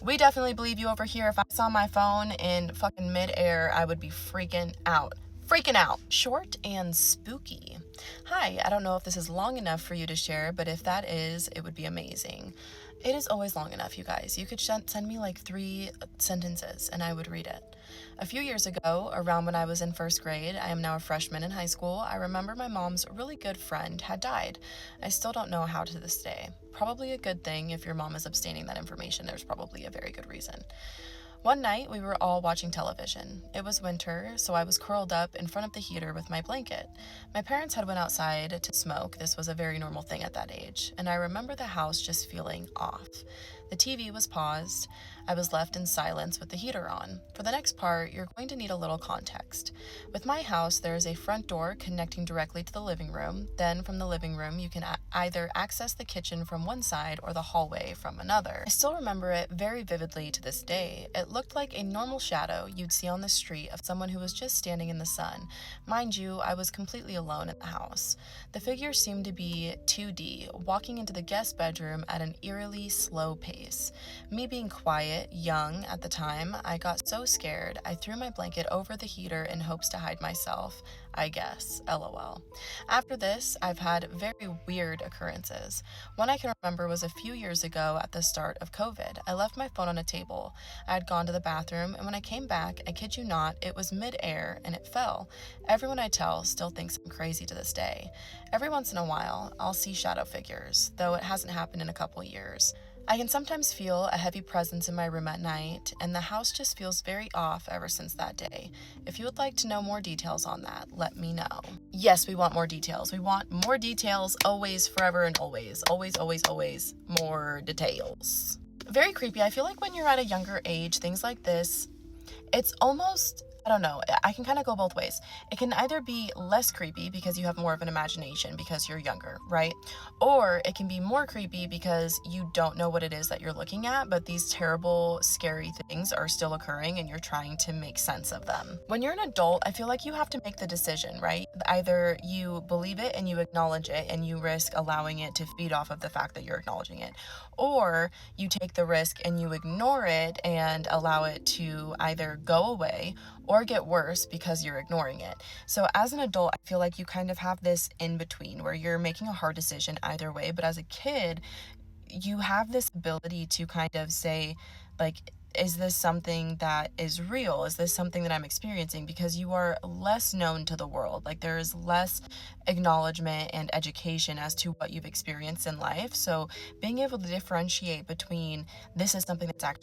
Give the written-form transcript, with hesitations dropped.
We definitely believe you over here. If I saw my phone in fucking midair, I would be freaking out. Freaking out. Short and spooky. Hi, I don't know if this is long enough for you to share, but if that is, it would be amazing. It is always long enough, you guys. You could send me like 3 sentences and I would read it. A few years ago, around when I was in first grade, I am now a freshman in high school, I remember my mom's really good friend had died. I still don't know how to this day. Probably a good thing. If your mom is abstaining that information, there's probably a very good reason. One night, we were all watching television. It was winter, so I was curled up in front of the heater with my blanket. My parents had went outside to smoke. This was a very normal thing at that age, and I remember the house just feeling off. The TV was paused. I was left in silence with the heater on. For the next part, you're going to need a little context. With my house, there is a front door connecting directly to the living room. Then from the living room, you can either access the kitchen from one side or the hallway from another. I still remember it very vividly to this day. It looked like a normal shadow you'd see on the street of someone who was just standing in the sun. Mind you, I was completely alone in the house. The figure seemed to be 2D, walking into the guest bedroom at an eerily slow pace. Me being quiet, young at the time, I got so scared, I threw my blanket over the heater in hopes to hide myself. I guess. LOL. After this, I've had very weird occurrences. One I can remember was a few years ago at the start of COVID. I left my phone on a table. I had gone to the bathroom, and when I came back, I kid you not, it was mid-air and it fell. Everyone I tell still thinks I'm crazy to this day. Every once in a while, I'll see shadow figures, though it hasn't happened in a couple years. I can sometimes feel a heavy presence in my room at night, and the house just feels very off ever since that day. If you would like to know more details on that, let me know. Yes, we want more details. We want more details always, forever, and always. Always, always, always more details. Very creepy. I feel like when you're at a younger age, things like this, it's almost, I don't know, I can kind of go both ways. It can either be less creepy because you have more of an imagination because you're younger, right? Or it can be more creepy because you don't know what it is that you're looking at, but these terrible, scary things are still occurring and you're trying to make sense of them. When you're an adult, I feel like you have to make the decision, right? Either you believe it and you acknowledge it and you risk allowing it to feed off of the fact that you're acknowledging it, or you take the risk and you ignore it and allow it to either go away or get worse because you're ignoring it. So as an adult, I feel like you kind of have this in between where you're making a hard decision either way, but as a kid, you have this ability to kind of say, like, is this something that is real? Is this something that I'm experiencing? Because you are less known to the world. Like, there is less acknowledgement and education as to what you've experienced in life. So being able to differentiate between this is something that's actually